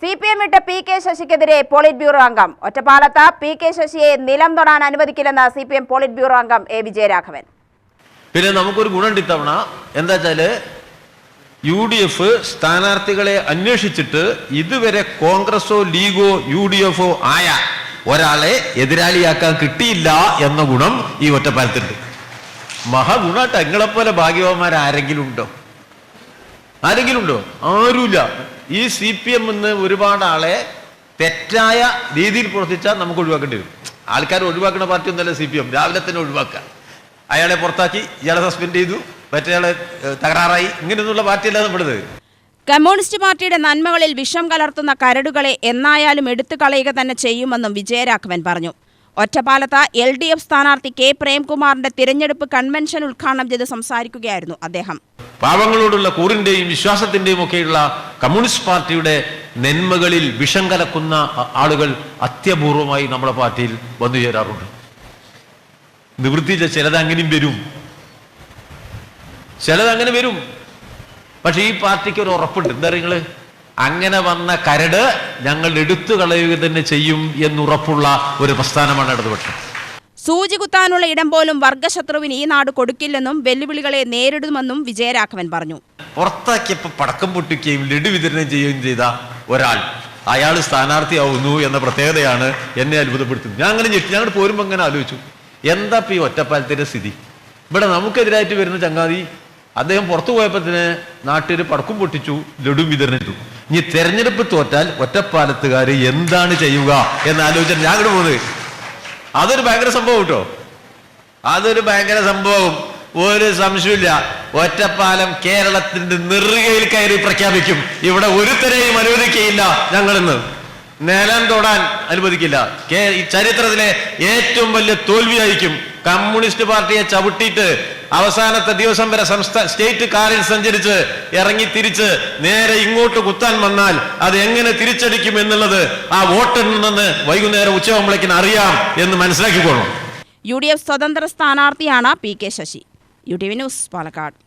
CPM വിട്ട് P.K. ശശിക്കെതിരെ polit bureau അംഗം ഒറ്റപ്പാലത്ത് P.K. ശശിയെ നിലം തൊടാൻ അനുവദിക്കില്ലെന്ന് CPM പോളിറ്റ് ബ്യൂറോ അംഗം A. വിജയരാഘവൻ. പിന്നെ നമുക്കൊരു ഗുണമുണ്ട് ഇത്തവണ. എന്താ വെച്ചാല് UDF സ്ഥാനാർത്ഥികളെ അന്വേഷിച്ചിട്ട് ഇതുവരെ കോൺഗ്രസോ ലീഗോ UDF ആയ ഒരാളെ എതിരാളിയാക്കാൻ കിട്ടിയില്ല എന്ന ഗുണം ഈ ഒറ്റപ്പാലത്തുണ്ട്. മഹാഗുണാട്ട. നിങ്ങളെപ്പോലെ ഭാഗ്യവാന്മാർ ആരെങ്കിലും ഉണ്ടോ? ആരുമില്ല. ഈ CPM ഒരുപാട് ആളെ തെറ്റായ രീതിയിൽ പ്രവർത്തിച്ചാൽ നമുക്ക് ഒഴിവാക്കേണ്ടി വരും. ആൾക്കാർ ഒഴിവാക്കുന്ന പാർട്ടി ഒന്നല്ല CPM. രാവിലെ തന്നെ ഒഴിവാക്കുക. അയാളെ പുറത്താക്കി, ഇയാളെ സസ്പെൻഡ് ചെയ്തു, മറ്റേയാളെ തകരാറായി, ഇങ്ങനെയൊന്നുള്ള പാർട്ടിയല്ല നമ്മുടേത്. കമ്മ്യൂണിസ്റ്റ് പാർട്ടിയുടെ നന്മകളിൽ വിഷം കലർത്തുന്ന കരടുകളെ എന്നായാലും എടുത്തു കളയുക തന്നെ ചെയ്യുമെന്നും വിജയരാഘവൻ പറഞ്ഞു. ഒറ്റപ്പാലത്ത് LDF സ്ഥാനാർത്ഥി K. പ്രേംകുമാറിന്റെ തിരഞ്ഞെടുപ്പ് കൺവെൻഷൻ ഉദ്ഘാടനം ചെയ്ത് സംസാരിക്കുകയായിരുന്നു അദ്ദേഹം. പാവങ്ങളോടുള്ള കൂറിന്റെയും വിശ്വാസത്തിന്റെയും ഒക്കെയുള്ള കമ്മ്യൂണിസ്റ്റ് പാർട്ടിയുടെ നന്മകളിൽ വിഷം കലക്കുന്ന ആളുകൾ അത്യപൂർവമായി നമ്മുടെ പാർട്ടിയിൽ വന്നു ചേരാറുണ്ട്. നിവൃത്തിച്ച ചിലത് അങ്ങനെയും വരും, പക്ഷെ ഈ പാർട്ടിക്ക് ഒരു ഉറപ്പുണ്ട്. എന്താ നിങ്ങള് അങ്ങനെ വന്ന കരട് ഞങ്ങൾ എടുത്തു കളയുക തന്നെ ചെയ്യും എന്നുറപ്പുള്ള ഒരു പ്രസ്ഥാനമാണ് ഇടതുപക്ഷം. സൂചി കുത്താനുള്ള ഇടം പോലും വർഗശത്രുവിന് ഈ നാട് കൊടുക്കില്ലെന്നും വെല്ലുവിളികളെ നേരിടുമെന്നും വിജയരാഘവൻ പറഞ്ഞു. പുറത്താക്കിയപ്പോൾ പടക്കം പൊട്ടിക്കുകയും ലഡു വിതരണം ചെയ്യുകയും ചെയ്ത ഒരാൾ അയാൾ സ്ഥാനാർത്ഥിയാവുന്നു എന്ന പ്രത്യേകതയാണ് എന്നെ അത്ഭുതപ്പെടുത്തുന്നത്. ഞാൻ അങ്ങനെ ഞെട്ടി. ഞങ്ങൾ പോരുമ്പോൾ അങ്ങനെ ആലോചിച്ചു, എന്താ ഈ ഒറ്റപ്പാലത്തിന്റെ സ്ഥിതി? ഇവിടെ നമുക്കെതിരായിട്ട് വരുന്ന ചങ്ങാതി അദ്ദേഹം പുറത്തു പോയപ്പോഴത്തിന് നാട്ടിൽ പടക്കം പൊട്ടിച്ചു, ലഡു വിതരണം ചെയ്തു. ഇനി തെരഞ്ഞെടുപ്പ് തോറ്റാൽ ഒറ്റപ്പാലത്തുകാർ എന്താണ് ചെയ്യുക എന്നാലോചിച്ചാൽ ഞാൻ അങ്ങോട്ട് പോകുന്നത്. അതൊരു ഭയങ്കര സംഭവം കേട്ടോ. അതൊരു ഭയങ്കര സംഭവം, ഒരു സംശയമില്ല. ഒറ്റപ്പാലം കേരളത്തിന്റെ നെറുകയിൽ കയറി പ്രഖ്യാപിക്കും, ഇവിടെ ഒരുത്തരെയും അനുവദിക്കുകയില്ല, ഞങ്ങളിന്ന് നിലം തൊടാൻ അനുവദിക്കില്ല. ഈ ചരിത്രത്തിലെ ഏറ്റവും വലിയ തോൽവിയായിരിക്കും. കമ്മ്യൂണിസ്റ്റ് പാർട്ടിയെ ചവിട്ടിയിട്ട് അവസാനത്തെ ദിവസം വരെ സ്റ്റേറ്റ് കാറിൽ സഞ്ചരിച്ച് ഇറങ്ങി തിരിച്ച് നേരെ ഇങ്ങോട്ട് കുത്താൻ വന്നാൽ അത് എങ്ങനെ തിരിച്ചടിക്കും എന്നുള്ളത് ആ വോട്ടെണ്ണിൽ നിന്ന് വൈകുന്നേരം ഉച്ചയാകുമ്പോഴേക്കും അറിയാം എന്ന് മനസ്സിലാക്കിക്കോളും. UDF സ്വതന്ത്ര സ്ഥാനാർത്ഥിയാണ് P.K. ശശി. UTV news, Palakkad.